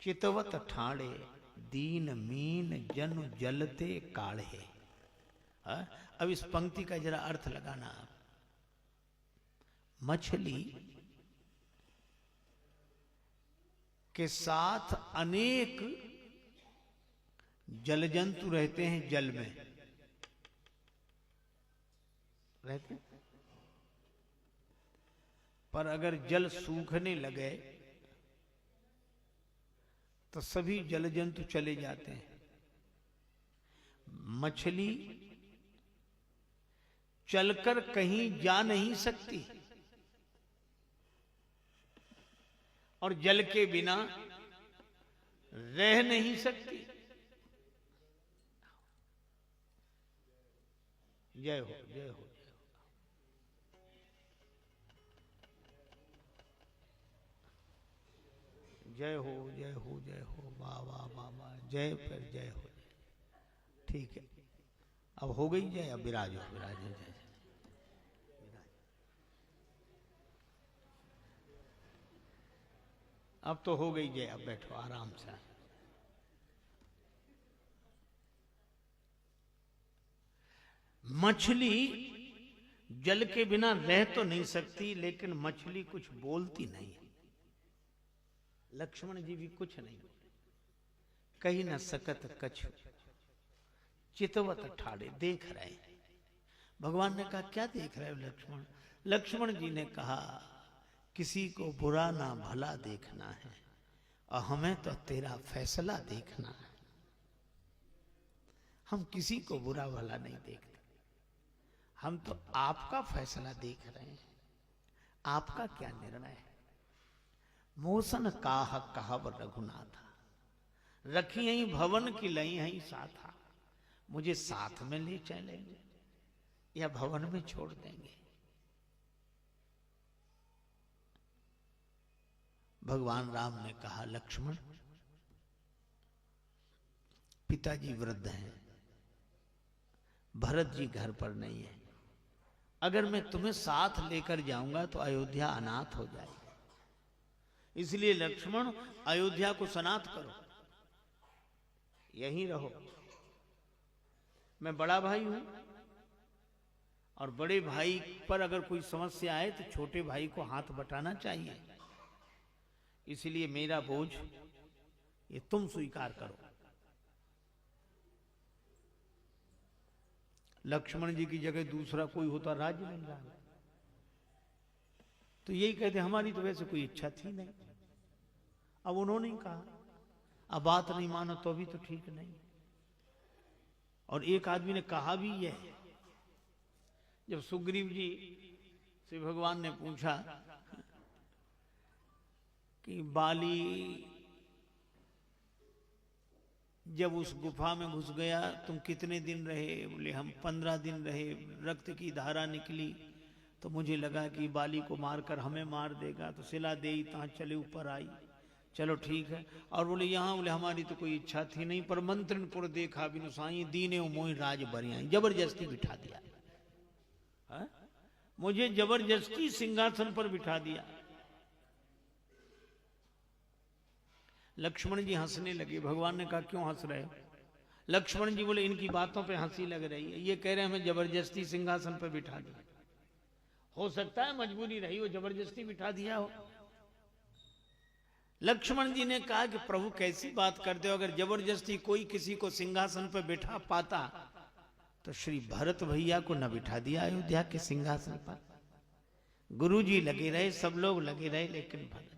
चितवत ठाणे दीन mean जनु जलते काढ़े। अब इस पंक्ति का जरा अर्थ लगाना। मछली के साथ अनेक जल जंतु रहते हैं, जल में रहते हैं, पर अगर जल सूखने लगे तो सभी जल जंतु चले जाते हैं। मछली चलकर कहीं जा नहीं सकती और जल के बिना रह नहीं सकती। जय हो, जय हो। जय हो, जय हो, जय हो, वाह वाह वाह वाह, जय, फिर जय हो। ठीक है, अब हो गई जय, अब विराजो, विराजो, जय। अब तो हो गई जय, अब बैठो आराम से। मछली जल के बिना रह तो नहीं सकती, लेकिन मछली कुछ बोलती नहीं है। लक्ष्मण जी भी कुछ नहीं बोले। कहीं न सकत कछु चितवत ठाड़े, देख रहे हैं। भगवान ने कहा क्या देख रहे हो लक्ष्मण? लक्ष्मण जी ने कहा किसी को बुरा ना भला देखना है और हमें तो तेरा फैसला देखना है। हम किसी को बुरा भला नहीं देखते, हम तो आपका फैसला देख रहे हैं। आपका क्या निर्णय है? मोसन काह कहव रघुनाथा, रखी यही भवन की लई यही साथा। मुझे साथ में ले चलेंगे या भवन में छोड़ देंगे? भगवान राम ने कहा लक्ष्मण, पिताजी वृद्ध हैं, भरत जी घर पर नहीं है। अगर मैं तुम्हें साथ लेकर जाऊंगा तो अयोध्या अनाथ हो जाएगी। इसलिए लक्ष्मण अयोध्या को सनाथ करो, यहीं रहो। मैं बड़ा भाई हूं और बड़े भाई पर अगर कोई समस्या आए तो छोटे भाई को हाथ बटाना चाहिए। इसलिए मेरा बोझ ये तुम स्वीकार करो। लक्ष्मण जी की जगह दूसरा कोई होता राज्य बन रहा है तो यही कहते हमारी तो वैसे कोई इच्छा थी नहीं। अब उन्होंने कहा, अब बात नहीं मानो तो भी तो ठीक नहीं। और एक आदमी ने कहा भी यह, जब सुग्रीव जी से भगवान ने पूछा कि बाली जब उस गुफा में घुस गया तुम कितने दिन रहे? बोले हम 15 दिन रहे। रक्त की धारा निकली तो मुझे लगा कि बाली को मारकर हमें मार देगा, तो सिला दे तहाँ चले ऊपर आई। चलो ठीक है। और बोले यहाँ, बोले हमारी तो कोई इच्छा थी नहीं, पर मंत्रणपुर देखा बिनु साई, दीने मोहि राज बरियाई। जबरदस्ती बिठा दिया है? मुझे जबरदस्ती सिंहासन पर बिठा दिया। लक्ष्मण जी हंसने लगे। भगवान ने कहा क्यों हंस रहे हो? लक्ष्मण जी बोले इनकी बातों पे हंसी लग रही है। ये कह रहे हैं हमें जबरदस्ती सिंहासन पर बिठा दिया। हो सकता है मजबूरी रही हो, जबरदस्ती बिठा दिया हो। लक्ष्मण जी ने कहा कि प्रभु कैसी बात करते हो? अगर जबरदस्ती कोई किसी को सिंहासन पर बिठा पाता तो श्री भरत भैया को न बिठा दिया अयोध्या के सिंहासन पर। गुरुजी लगे रहे, सब लोग लगे रहे, लेकिन भरत।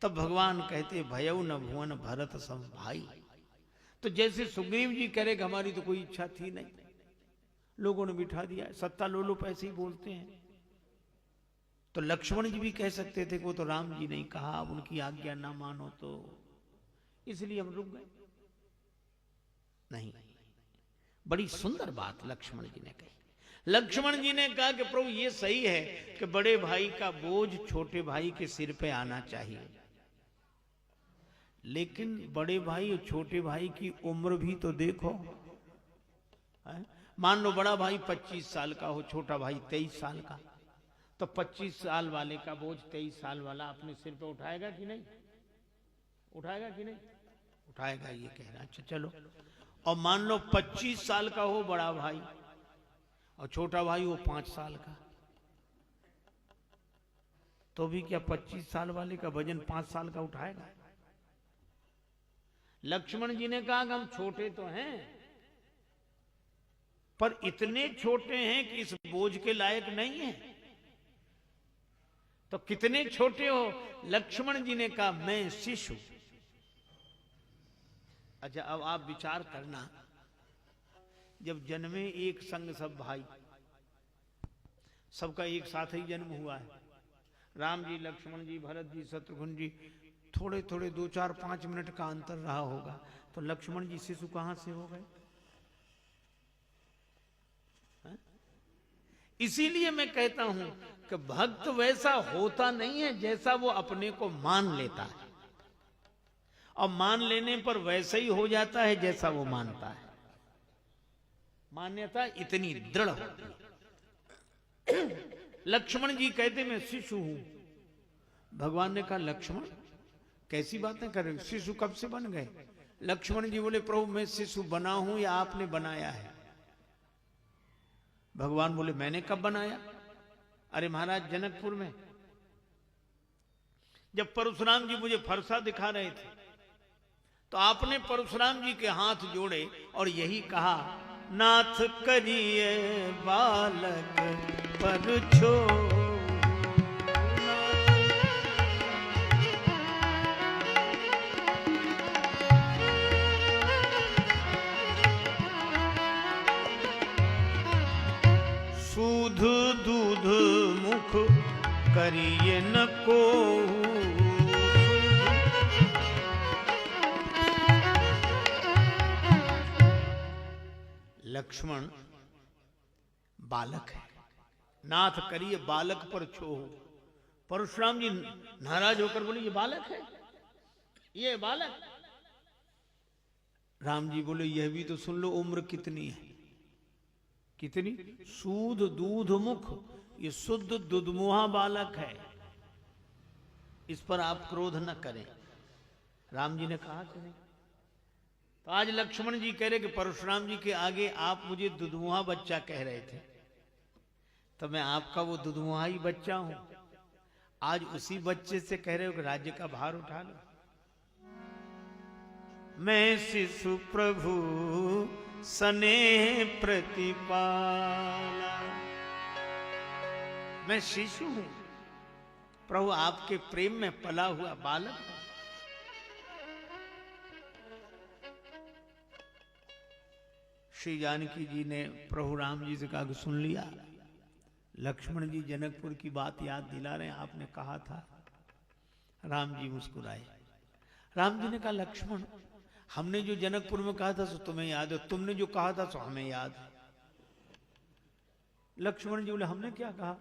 तब भगवान कहते भयउ न भुवन भरत सम भाई। तो जैसे सुग्रीव जी कह रहे कि हमारी तो कोई इच्छा थी नहीं, लोगों ने बिठा दिया। सत्ता लोलुप ऐसे ही बोलते हैं। तो लक्ष्मण जी भी कह सकते थे कि वो तो राम जी ने कहा, अब उनकी आज्ञा ना मानो तो इसलिए हम रुक गए। नहीं, बड़ी सुंदर बात लक्ष्मण जी ने कही। लक्ष्मण जी ने कहा कि प्रभु ये सही है कि बड़े भाई का बोझ छोटे भाई के सिर पे आना चाहिए, लेकिन बड़े भाई और छोटे भाई की उम्र भी तो देखो। मान लो बड़ा भाई 25 साल का हो, छोटा भाई 23 साल का, तो 25 साल वाले का बोझ 23 साल वाला अपने सिर पे उठाएगा कि नहीं? उठाएगा कि नहीं? उठाएगा ये कह रहा। अच्छा चलो, और मान लो 25 साल का हो बड़ा भाई और छोटा भाई हो 5 साल का, तो भी क्या 25 साल वाले का वजन 5 साल का उठाएगा? लक्ष्मण जी ने कहा कि हम छोटे तो हैं, पर इतने छोटे हैं कि इस बोझ के लायक नहीं है। तो कितने छोटे हो? लक्ष्मण जी ने कहा मैं शिशु। अच्छा, अब आप विचार करना, जब जन्मे एक संग सब भाई, सबका एक साथ ही जन्म हुआ है, राम जी, लक्ष्मण जी, भरत जी, शत्रुघ्न जी, थोड़े थोड़े 2, 4, 5 मिनट का अंतर रहा होगा, तो लक्ष्मण जी शिशु कहां से हो गए? इसीलिए मैं कहता हूं कि भक्त वैसा होता नहीं है जैसा वो अपने को मान लेता है, और मान लेने पर वैसा ही हो जाता है जैसा वो मानता है। मान्यता इतनी दृढ़ होती है। लक्ष्मण जी कहते मैं शिशु हूं। भगवान ने कहा लक्ष्मण कैसी बातें कर रहे हो, शिशु कब से बन गए? लक्ष्मण जी बोले प्रभु मैं शिशु बना हूं या आपने बनाया है? भगवान बोले मैंने कब बनाया? अरे महाराज, जनकपुर में जब परशुराम जी मुझे फरसा दिखा रहे थे, तो आपने परशुराम जी के हाथ जोड़े और यही कहा नाथ करिए बालक पर छो। सूध दूध मुख करिए न को। लक्ष्मण बालक है, नाथ करिए बालक पर छो। परशुराम जी नाराज होकर बोले ये बालक है, ये बालक। राम जी बोले यह भी तो सुन लो उम्र कितनी है। कितनी? सूद दूध मुख, ये शुद्ध दुधमुहा बालक है, इस पर आप क्रोध न करें। राम जी ने कहा कि नहीं। तो आज लक्ष्मण जी कह रहे कि परशुराम जी के आगे आप मुझे दुधमुहा बच्चा कह रहे थे, तो मैं आपका वो दुधमुहा ही बच्चा हूं। आज उसी बच्चे से कह रहे हो कि राज्य का भार उठा लो। मैं शिशु प्रभु स्नेह प्रतिपाला। मैं शिशु हूं, प्रभु आपके प्रेम में पला हुआ बालक हूं। श्री जानकी जी ने प्रभु राम जी से कहा कि सुन लिया, लक्ष्मण जी जनकपुर की बात याद दिला रहे हैं, आपने कहा था। राम जी मुस्कुराए। राम जी ने कहा लक्ष्मण हमने जो जनकपुर में कहा था सो तुम्हें याद है, तुमने जो कहा था सो हमें याद है। लक्ष्मण जी बोले हमने क्या कहा?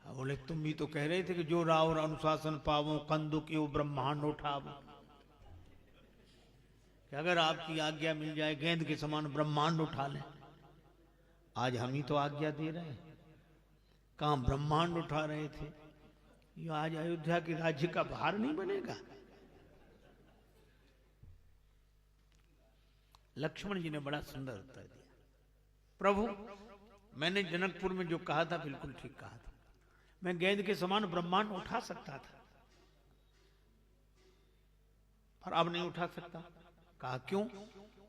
बोले तुम भी तो कह रहे थे कि जो राव और अनुशासन पावो कंदुक यो ब्रह्मांड उठावो, कि अगर आपकी आज्ञा मिल जाए गेंद के समान ब्रह्मांड उठा लें। आज हम ही तो आज्ञा दे रहे हैं, कहां ब्रह्मांड उठा रहे थे। ये आज अयोध्या के राज्य का भार नहीं बनेगा। लक्ष्मण जी ने बड़ा सुंदर उत्तर दिया, प्रभु मैंने जनकपुर में जो कहा था बिल्कुल ठीक कहा था। मैं गेंद के समान ब्रह्मांड उठा सकता था, पर अब नहीं उठा सकता। कहा क्यों?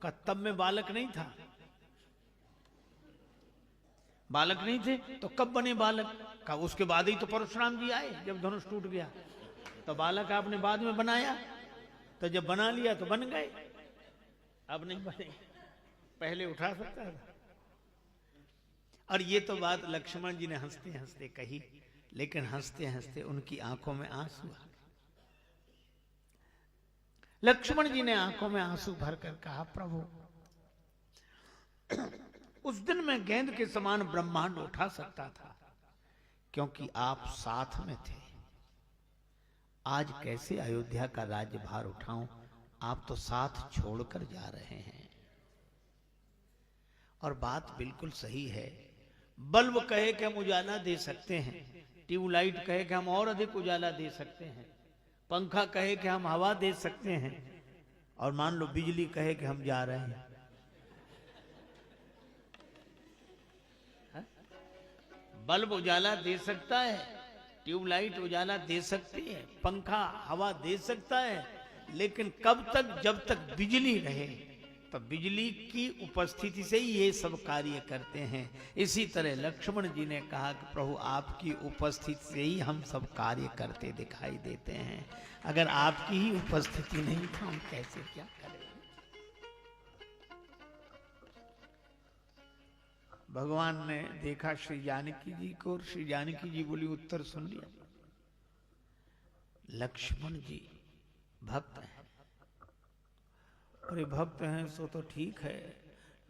कहा तब मैं बालक नहीं था। बालक नहीं थे तो कब बने बालक? कहा उसके बाद ही तो परशुराम जी आए जब धनुष टूट गया, तो बालक आपने बाद में बनाया, तो जब बना लिया तो बन गए, अब नहीं बने। पहले उठा सकता था। और ये तो बात लक्ष्मण जी ने हंसते हंसते कही, लेकिन हंसते हंसते उनकी आंखों में आंसू आ गए। लक्ष्मण जी ने आंखों में आंसू भरकर कहा प्रभु उस दिन मैं गेंद के समान ब्रह्मांड उठा सकता था क्योंकि आप साथ में थे। आज कैसे अयोध्या का राज्यभार उठाऊं? आप तो साथ छोड़कर जा रहे हैं। और बात बिल्कुल सही है। बल्ब कहे कि हम उजाला दे सकते हैं, ट्यूबलाइट कहे कि हम और अधिक उजाला दे सकते हैं, पंखा कहे कि हम हवा दे सकते हैं, और मान लो बिजली कहे कि हम जा रहे हैं, बल्ब उजाला दे सकता है, ट्यूबलाइट उजाला दे सकती है, पंखा हवा दे सकता है, लेकिन कब तक? जब तक बिजली रहे। तो बिजली की उपस्थिति से ही ये सब कार्य करते हैं। इसी तरह लक्ष्मण जी ने कहा कि प्रभु आपकी उपस्थिति से ही हम सब कार्य करते दिखाई देते हैं, अगर आपकी ही उपस्थिति नहीं तो हम कैसे क्या करें। भगवान ने देखा श्री जानकी जी को, और श्री जानकी जी बोली उत्तर सुन लिया। लक्ष्मण जी भक्त हैं, अरे भक्त हैं सो तो ठीक है,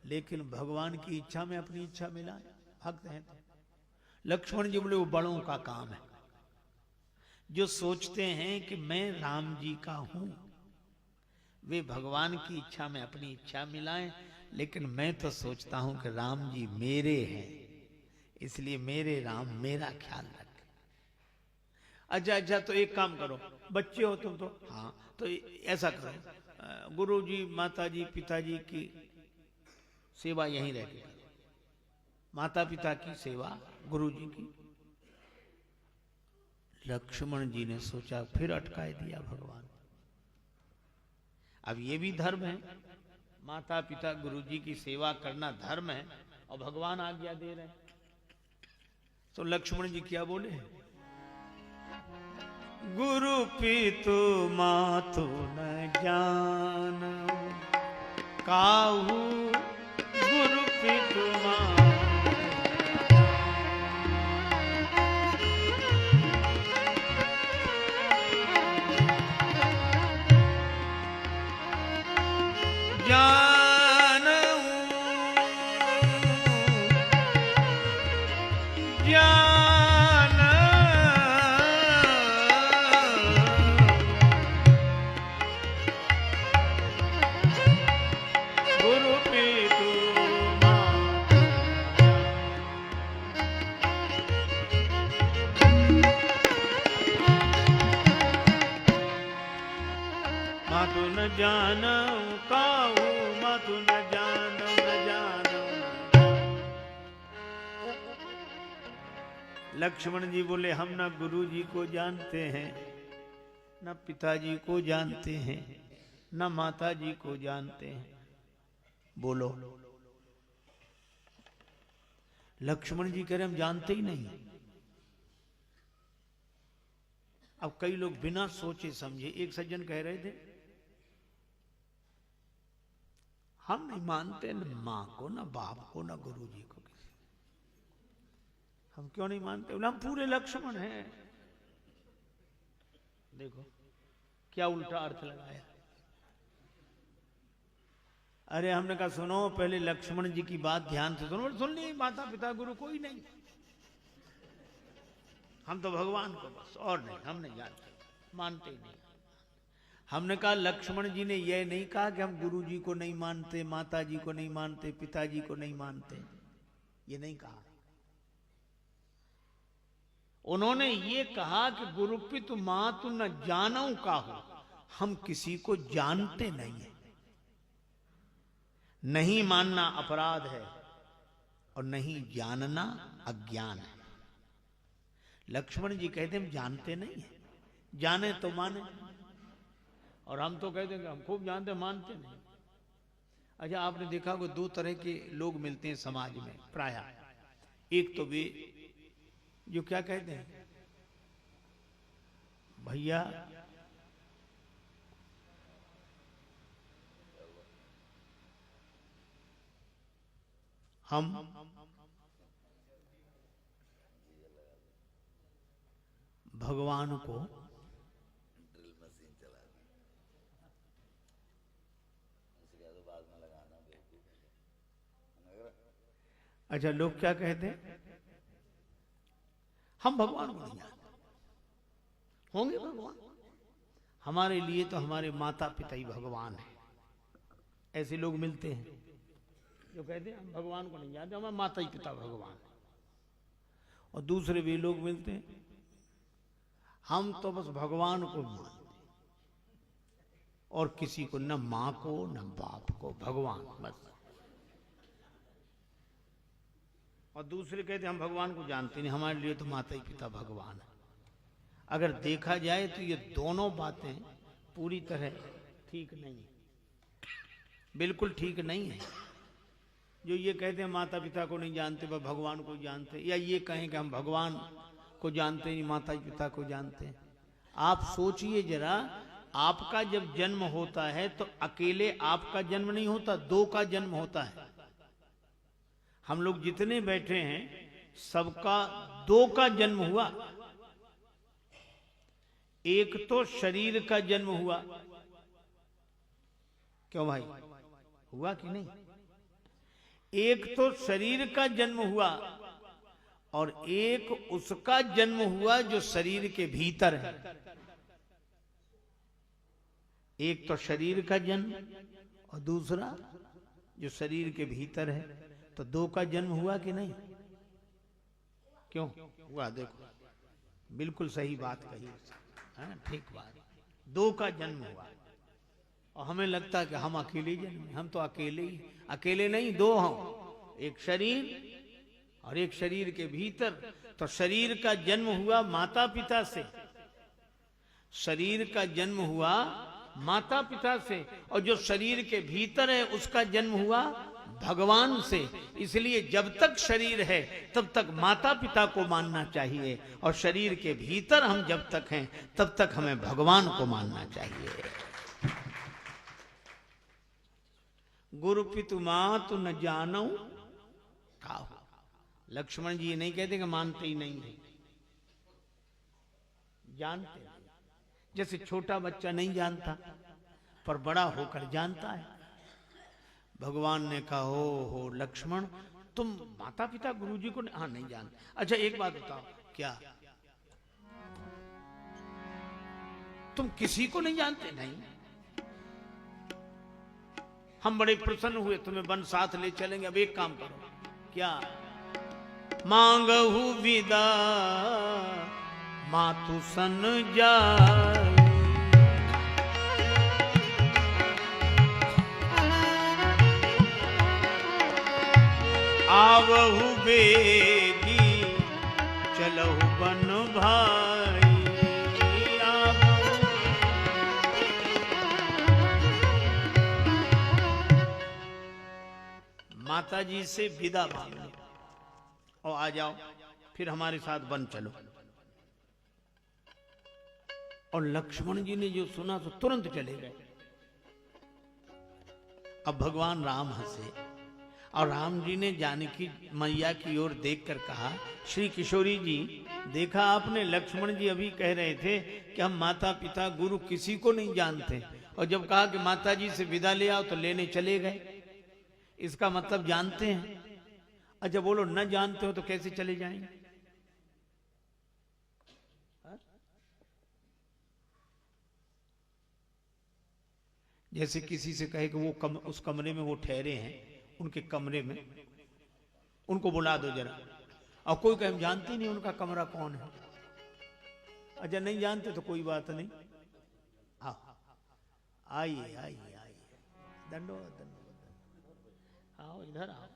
लेकिन भगवान की इच्छा में अपनी इच्छा मिलाए, भक्त हैं तो। लक्ष्मण जी बोले वो बड़ों का काम है, जो सोचते हैं कि मैं राम जी का हूं, वे भगवान की इच्छा में अपनी इच्छा मिलाएं, लेकिन मैं तो सोचता हूं कि राम जी मेरे हैं, इसलिए मेरे राम मेरा ख्याल रखें। अच्छा तो एक काम करो, बच्चे हो तुम तो, हाँ तो ऐसा करो, गुरु जी माता जी पिताजी की सेवा यहीं रह के करो, माता पिता की सेवा गुरु जी की। लक्ष्मण जी ने सोचा, फिर अटकाए दिया भगवान। अब ये भी धर्म है, माता पिता गुरु जी की सेवा करना धर्म है, और भगवान आज्ञा दे रहे हैं। तो लक्ष्मण जी क्या बोले? गुरु पितु मातु न जान, काहू गुरु पितु जानऊ काहू मधु न जानऊ न जानऊ। लक्ष्मण जी बोले हम न गुरु जी को जानते हैं, न पिताजी को जानते हैं, न माता जी को जानते हैं। बोलो। लक्ष्मण जी कह रहे हम जानते ही नहीं। अब कई लोग बिना सोचे समझे, एक सज्जन कह रहे थे हम नहीं मानते न मां को, न बाप को, न गुरु जी को। किसी हम क्यों नहीं मानते? हम पूरे लक्ष्मण हैं। देखो क्या उल्टा अर्थ लगाया। अरे हमने कहा सुनो, पहले लक्ष्मण जी की बात ध्यान से सुनो। सुन ली, माता पिता गुरु कोई नहीं, हम तो भगवान को बस, और नहीं, हम नहीं जानते, मानते ही नहीं। हमने कहा लक्ष्मण जी ने यह नहीं कहा कि हम गुरु जी को नहीं मानते, माता जी को नहीं मानते, पिताजी को नहीं मानते, ये नहीं कहा। उन्होंने ये कहा कि गुरु पितु मातु न जानऊ काहू, हम किसी को जानते नहीं है। नहीं मानना अपराध है और नहीं जानना अज्ञान है। लक्ष्मण जी कहते हम जानते नहीं है, जाने तो माने, और हम तो कहते हैं कि हम खूब जानते मानते नहीं। अच्छा आपने देखा कि दो तरह के लोग मिलते हैं समाज में प्राय। एक तो वे जो क्या कहते हैं, भैया हम भगवान को अच्छा लोग क्या कहते हैं, हम भगवान को नहीं जानते, होंगे भगवान, हमारे लिए तो हमारे माता पिता ही भगवान है। ऐसे लोग मिलते हैं जो कहते हैं हम भगवान को नहीं जानते, हमारे माता ही पिता भगवान है। और दूसरे भी लोग मिलते हैं हम तो बस भगवान को मानते, और किसी को न मां को न बाप को, भगवान बस। और दूसरे कहते हम भगवान को जानते नहीं, हमारे लिए तो माता ही पिता भगवान है। अगर देखा जाए तो ये दोनों बातें पूरी तरह ठीक नहीं है, बिल्कुल ठीक नहीं है। जो ये कहते हैं माता पिता को नहीं जानते वह भगवान को जानते, या ये कहें कि हम भगवान को जानते नहीं माता पिता को जानते हैं। आप सोचिए जरा, आपका जब जन्म होता है तो अकेले आपका जन्म नहीं होता, दो का जन्म होता है। हम लोग जितने बैठे हैं सबका दो का जन्म हुआ। एक तो शरीर का जन्म हुआ, क्यों भाई, हुआ कि नहीं? एक तो शरीर का जन्म हुआ और एक उसका जन्म हुआ जो शरीर के भीतर है। एक तो शरीर का जन्म और दूसरा जो शरीर के भीतर है, तो दो का जन्म हुआ कि नहीं? क्यों हुआ? देखो, बिल्कुल सही बात कही है, ठीक बात, दो का जन्म हुआ। और हमें लगता है कि हम अकेले जन्मे, हम तो अकेले ही, अकेले नहीं, दो हम, एक शरीर और एक शरीर के भीतर। तो शरीर का जन्म हुआ माता पिता से, शरीर का जन्म हुआ माता पिता से, और जो शरीर के भीतर है उसका जन्म हुआ भगवान से। इसलिए जब तक शरीर है तब तक माता पिता को मानना चाहिए, और शरीर के भीतर हम जब तक हैं तब तक हमें भगवान को मानना चाहिए। गुरु पितु मातु न जानो काहू। लक्ष्मण जी ये नहीं कहते कि मानते ही नहीं है, जानते हैं। जैसे छोटा बच्चा नहीं जानता पर बड़ा होकर जानता है। भगवान ने कहा हो लक्ष्मण, तुम माता पिता गुरु जी को हाँ नहीं जानते। अच्छा एक बात बताओ, क्या तुम किसी को नहीं जानते? नहीं। हम बड़े प्रसन्न हुए, तुम्हें वन साथ ले चलेंगे। अब एक काम करो, क्या? मांगहु विदा मातु सन जाय, आवहु बेगी चलहु बन भाई। माता जी से विदा मांग लो और आ जाओ, फिर हमारे साथ वन चलो। और लक्ष्मण जी ने जो सुना तो तुरंत चले गए। अब भगवान राम हंसे और राम जी ने जानकी मैया की ओर देखकर कहा, श्री किशोरी जी, देखा आपने, लक्ष्मण जी अभी कह रहे थे कि हम माता पिता गुरु किसी को नहीं जानते, और जब कहा कि माता जी से विदा ले आओ तो लेने चले गए। इसका मतलब जानते हैं। अच्छा बोलो, न जानते हो तो कैसे चले जाएंगे? जैसे किसी से कहे कि वो उस कमरे में वो ठहरे हैं, उनके कमरे में उनको बुला दो जरा, और कोई कहे हम जानते नहीं उनका कमरा कौन है। अच्छा नहीं जानते तो कोई बात नहीं, आओ आइए आइए आइए, दंडोत दंडोत, आओ इधर आओ।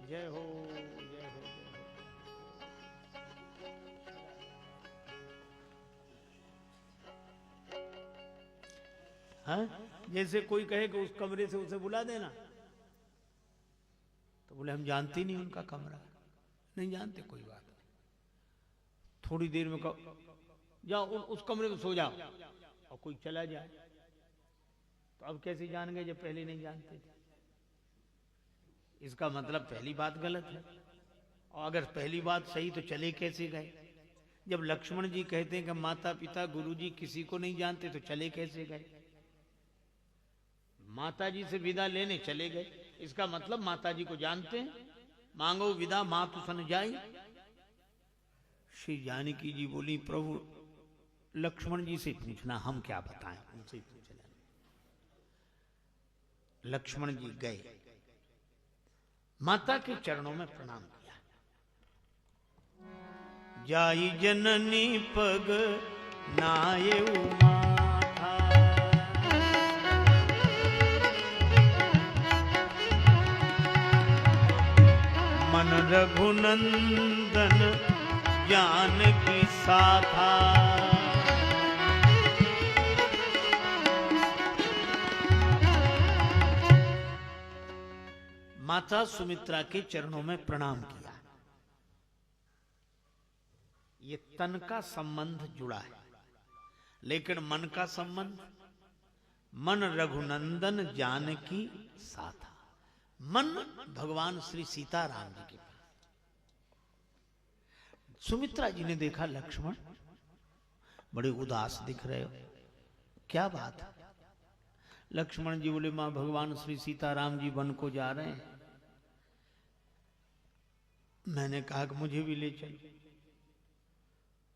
जय हो जय हो जय हो। हाँ? जैसे कोई कहे कि उस कमरे से उसे बुला देना, तो बोले हम जानते नहीं उनका कमरा। नहीं जानते कोई बात नहीं, थोड़ी देर में कहो जाओ उस कमरे में सो जाओ, और कोई चला जाए तो अब कैसे जान गए जब पहले नहीं जानते थे? इसका मतलब पहली बात गलत है। और अगर पहली बात सही तो चले कैसे गए? जब लक्ष्मण जी कहते हैं कि माता पिता गुरु जी किसी को नहीं जानते तो चले कैसे गए? माता जी से विदा लेने चले गए, इसका मतलब माता जी को जानते हैं। मांगो विदा मातु सन जाई। श्री जानकी जी बोली, प्रभु लक्ष्मण जी से पूछना, हम क्या बताएं, उनसे ही पूछ लेना। लक्ष्मण जी गए, माता के चरणों में प्रणाम किया। जाई जननी पग नाये माथा। मन रघुनंदन जानकी साथा। माता सुमित्रा के चरणों में प्रणाम किया। ये तन का संबंध जुड़ा है, लेकिन मन का संबंध, मन रघुनंदन जानकी साथा। मन भगवान श्री सीताराम जी के पास। सुमित्रा जी ने देखा लक्ष्मण बड़े उदास दिख रहे हो, क्या बात है? लक्ष्मण जी बोले, मां भगवान श्री सीताराम जी वन को जा रहे हैं। मैंने कहा कि मुझे भी ले चलो।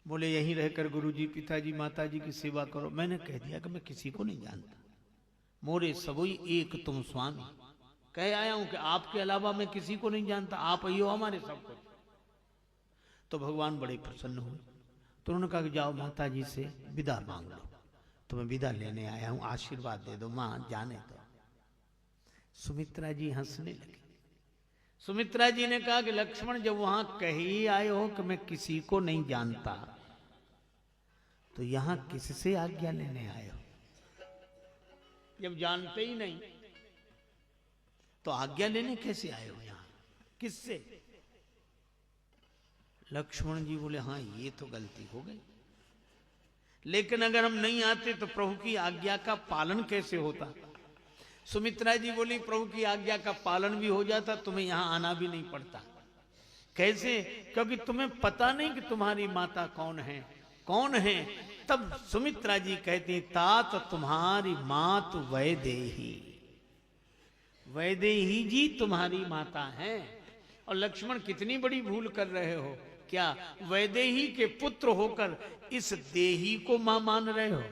बोले यहीं रहकर गुरुजी, पिताजी, माताजी की सेवा करो। मैंने कह दिया कि मैं किसी को नहीं जानता, मोरे सबोई एक तुम स्वामी। कह आया हूं कि आपके अलावा मैं किसी को नहीं जानता, आप ही हो हमारे सब कुछ। तो भगवान बड़े प्रसन्न हुए। तो उन्होंने कहा कि जाओ माता जी से विदा मांग लो, तो मैं विदा लेने आया हूं, आशीर्वाद दे दो मां, जाने दो। सुमित्रा जी हंसने लगी। सुमित्रा जी ने कहा कि लक्ष्मण, जब वहां कह ही आए हो कि मैं किसी को नहीं जानता, तो यहां किससे आज्ञा लेने आए हो? जब जानते ही नहीं तो आज्ञा लेने कैसे आए हो यहां, किससे? लक्ष्मण जी बोले, हाँ ये तो गलती हो गई, लेकिन अगर हम नहीं आते तो प्रभु की आज्ञा का पालन कैसे होता? सुमित्रा जी बोली, प्रभु की आज्ञा का पालन भी हो जाता, तुम्हें यहां आना भी नहीं पड़ता। कैसे? क्योंकि तुम्हें पता नहीं कि तुम्हारी माता कौन है, कौन है। तब सुमित्रा जी कहती, तात तुम्हारी मात वैदेही, वैदेही जी तुम्हारी माता है। और लक्ष्मण कितनी बड़ी भूल कर रहे हो, क्या वैदेही के पुत्र होकर इस देही को मां मान रहे हो?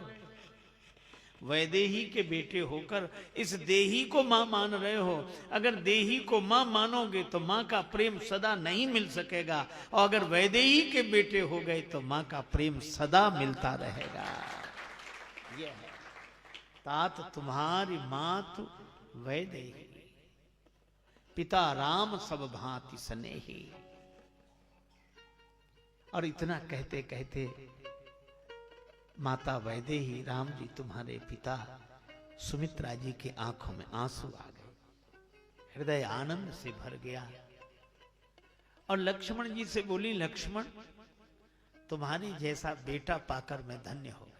वैदेही के बेटे होकर इस देही को मां मान रहे हो। अगर देही को मां मानोगे तो मां का प्रेम सदा नहीं मिल सकेगा, और अगर वैदेही के बेटे हो गए तो मां का प्रेम सदा मिलता रहेगा। यह है तात तुम्हारी मात वैदेही, पिता राम सब भांति स्नेही। और इतना कहते कहते माता वैदेही, राम जी तुम्हारे पिता, सुमित्रा जी की आंखों में आंसू आ गए, हृदय आनंद से भर गया। और लक्ष्मण जी से बोली, लक्ष्मण तुम्हारे जैसा बेटा पाकर मैं धन्य हो गई।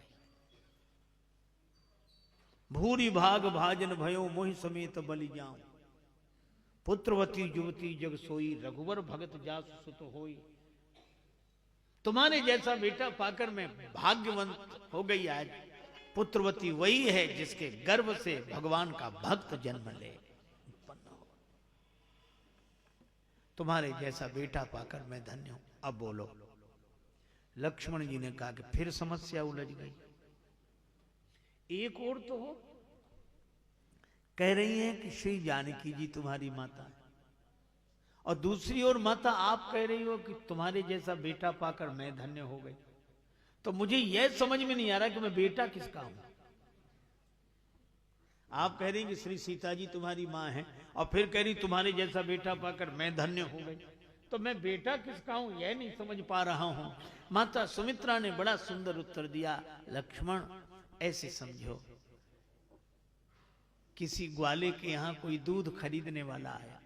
भूरी भाग भाजन भयो मोहि समेत बलि जाऊं, पुत्रवती युवती जग सोई, रघुवर भगत जासु सुत होई। तुम्हारे जैसा बेटा पाकर मैं भाग्यवंत हो गई। आज पुत्रवती वही है जिसके गर्भ से भगवान का भक्त जन्म ले, उत्पन्न हो। तुम्हारे जैसा बेटा पाकर मैं धन्य हूं। अब बोलो। लक्ष्मण जी ने कहा कि फिर समस्या उलझ गई। एक और तो हो, कह रही है कि श्री जानकी जी तुम्हारी माता है, और दूसरी ओर माता आप कह रही हो कि तुम्हारे जैसा बेटा पाकर मैं धन्य हो गई। तो मुझे यह समझ में नहीं आ रहा कि मैं बेटा किसका हूं। आप कह रही कि श्री सीता जी तुम्हारी मां है, और फिर कह रही तुम्हारे जैसा बेटा पाकर मैं धन्य हो गई, तो मैं बेटा किसका हूं यह नहीं समझ पा रहा हूं। माता सुमित्रा ने बड़ा सुंदर उत्तर दिया, लक्ष्मण ऐसे समझो, किसी ग्वाले के यहां कोई दूध खरीदने वाला आया।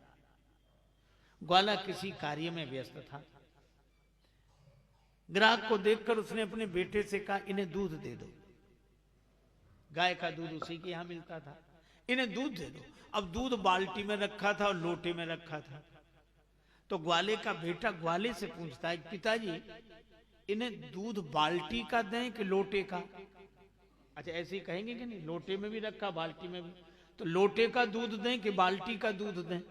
ग्वाला किसी कार्य में व्यस्त था। ग्राहक को देखकर उसने अपने बेटे से कहा, इन्हें दूध दे दो। गाय का दूध उसी के यहां मिलता था, इन्हें दूध दे दो। अब दूध बाल्टी में रखा था और लोटे में रखा था। तो ग्वाले का बेटा ग्वाले से पूछता है, पिताजी इन्हें दूध बाल्टी का दें कि लोटे का? अच्छा ऐसे ही कहेंगे कि नहीं, लोटे में भी रखा बाल्टी में भी, तो लोटे का दूध दें कि बाल्टी का दूध दें?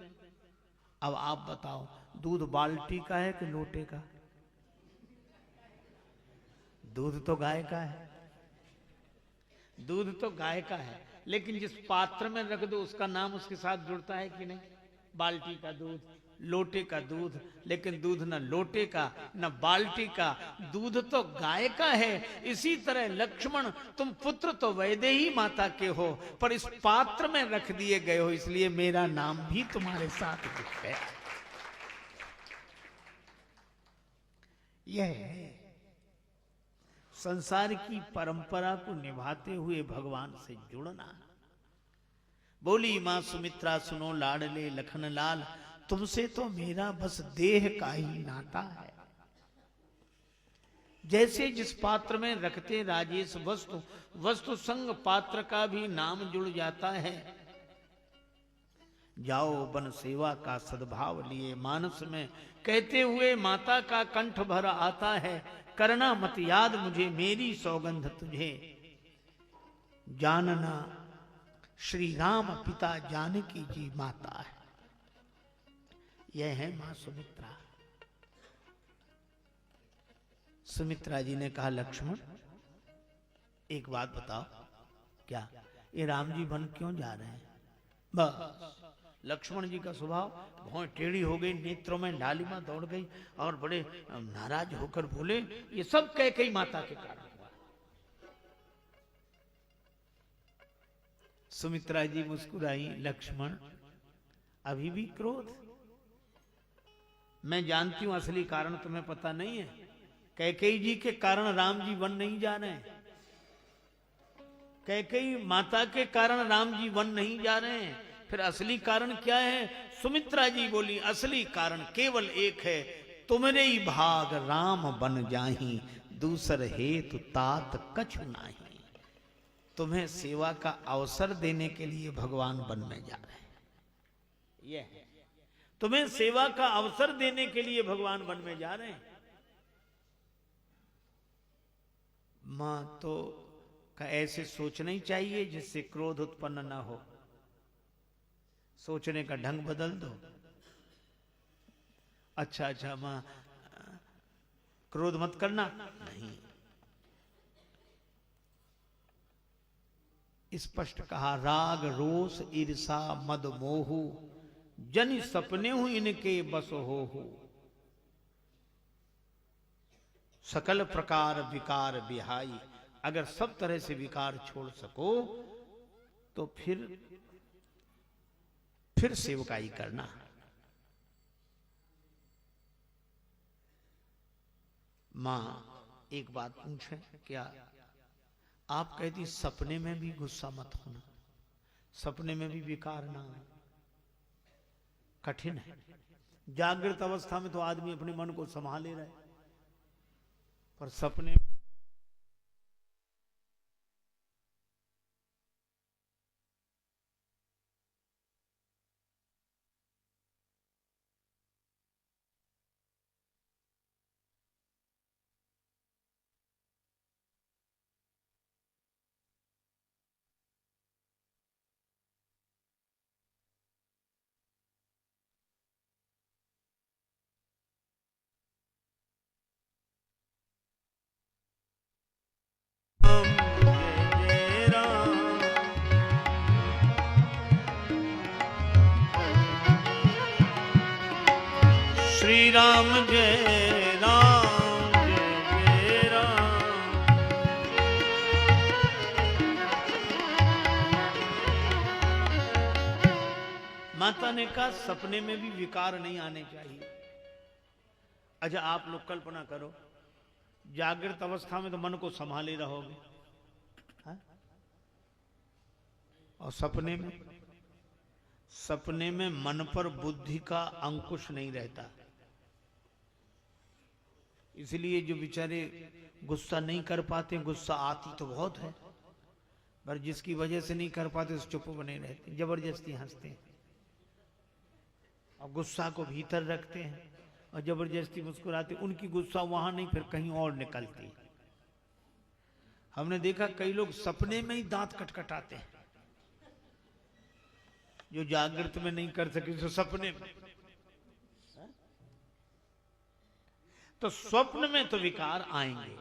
अब आप बताओ, दूध बाल्टी का है कि लोटे का? दूध तो गाय का है, दूध तो गाय का है, लेकिन जिस पात्र में रख दो उसका नाम उसके साथ जुड़ता है कि नहीं? बाल्टी का दूध, लोटे का दूध, लेकिन दूध न लोटे का न बाल्टी का, दूध तो गाय का है। इसी तरह लक्ष्मण, तुम पुत्र तो वैदेही माता के हो, पर इस पात्र में रख दिए गए हो, इसलिए मेरा नाम भी तुम्हारे साथ है। यह है संसार की परंपरा को निभाते हुए भगवान से जुड़ना। बोली मां सुमित्रा, सुनो लाडले लखन लाल, तुमसे तो मेरा बस देह का ही नाता है। जैसे जिस पात्र में रखते राजेश वस्तु, वस्तु संग पात्र का भी नाम जुड़ जाता है। जाओ बन सेवा का सद्भाव लिए, मानस में कहते हुए माता का कंठ भर आता है। करना मत याद मुझे, मेरी सौगंध तुझे, जानना श्री राम पिता जानकी जी माता है। यह है मां सुमित्रा। सुमित्रा जी ने कहा, लक्ष्मण एक बात बताओ, क्या ये राम जी वन क्यों जा रहे हैं? बस लक्ष्मण जी का स्वभाव, भौं टेढ़ी हो गई, नेत्रों में लालिमा दौड़ गई और बड़े नाराज होकर बोले, ये सब कैकेयी माता के कारण हुआ। सुमित्रा जी मुस्कुराई, लक्ष्मण अभी भी क्रोध? मैं जानती हूं असली कारण तुम्हें पता नहीं है। कैकेयी जी के कारण राम जी वन नहीं जा रहे हैं। कैकेयी माता के कारण राम जी वन नहीं जा रहे हैं। फिर असली कारण क्या है? सुमित्रा जी बोली, असली कारण केवल एक है, तुमरे ही भाग राम बन जाही, दूसर हेतु तात कछु नाही। तुम्हें सेवा का अवसर देने के लिए भगवान वन में जा रहे हैं। यह है, तुम्हें सेवा का अवसर देने के लिए भगवान वन में जा रहे हैं। मां तो का ऐसे सोचना ही चाहिए जिससे क्रोध उत्पन्न ना हो। सोचने का ढंग बदल दो। अच्छा अच्छा मां, क्रोध मत करना, नहीं, स्पष्ट कहा, राग रोष ईर्षा मद मोहु, जन सपने हूं इनके बस हो। सकल प्रकार विकार बिहाई, अगर सब तरह से विकार छोड़ सको तो फिर सेवकाई करना। मां एक बात पूछे, क्या आप कहती सपने में भी गुस्सा मत होना, सपने में भी विकार ना हो? कठिन है। जागृत अवस्था में तो आदमी अपने मन को संभाले रहे, पर सपने श्री राम जय राम जय जय राम। माता ने कहा सपने में भी विकार नहीं आने चाहिए। अच्छा आप लोग कल्पना करो, जागृत अवस्था में तो मन को संभाले रहोगे, हा? और सपने में मन पर बुद्धि का अंकुश नहीं रहता। इसलिए जो बेचारे गुस्सा नहीं कर पाते, गुस्सा आती तो बहुत है, पर जिसकी वजह से नहीं कर पाते उस चुप बने रहते, जबरदस्ती हंसते हैं और गुस्सा को भीतर रखते हैं और जबरदस्ती मुस्कुराते। उनकी गुस्सा वहां नहीं, फिर कहीं और निकलती। हमने देखा कई लोग सपने में ही दांत कटकटाते हैं, जो जागृत में नहीं कर सके तो सपने में। तो स्वप्न में तो विकार आएंगे।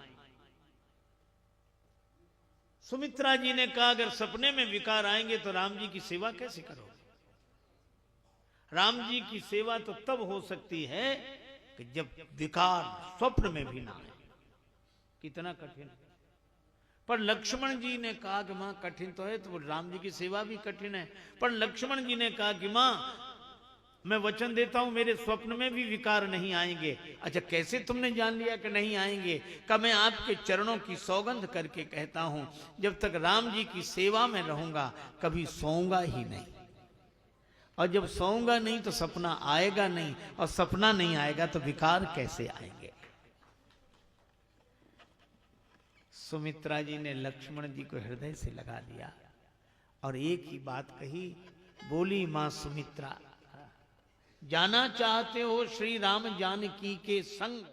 सुमित्रा जी ने कहा अगर सपने में विकार आएंगे तो राम जी की सेवा कैसे करोगे? राम जी की सेवा तो तब हो सकती है कि जब विकार स्वप्न में भी ना आए। कितना कठिन है। पर लक्ष्मण जी ने कहा कि मां कठिन तो है, तो राम जी की सेवा भी कठिन है, पर लक्ष्मण जी ने कहा कि मां मैं वचन देता हूं मेरे स्वप्न में भी विकार नहीं आएंगे। अच्छा, कैसे तुमने जान लिया कि नहीं आएंगे? का मैं आपके चरणों की सौगंध करके कहता हूं, जब तक राम जी की सेवा में रहूंगा कभी सोऊंगा ही नहीं, और जब सोऊंगा नहीं तो सपना आएगा नहीं, और सपना नहीं आएगा तो विकार कैसे आएंगे। सुमित्रा जी ने लक्ष्मण जी को हृदय से लगा लिया और एक ही बात कही, बोली मां सुमित्रा, जाना चाहते हो श्री राम जानकी के संग,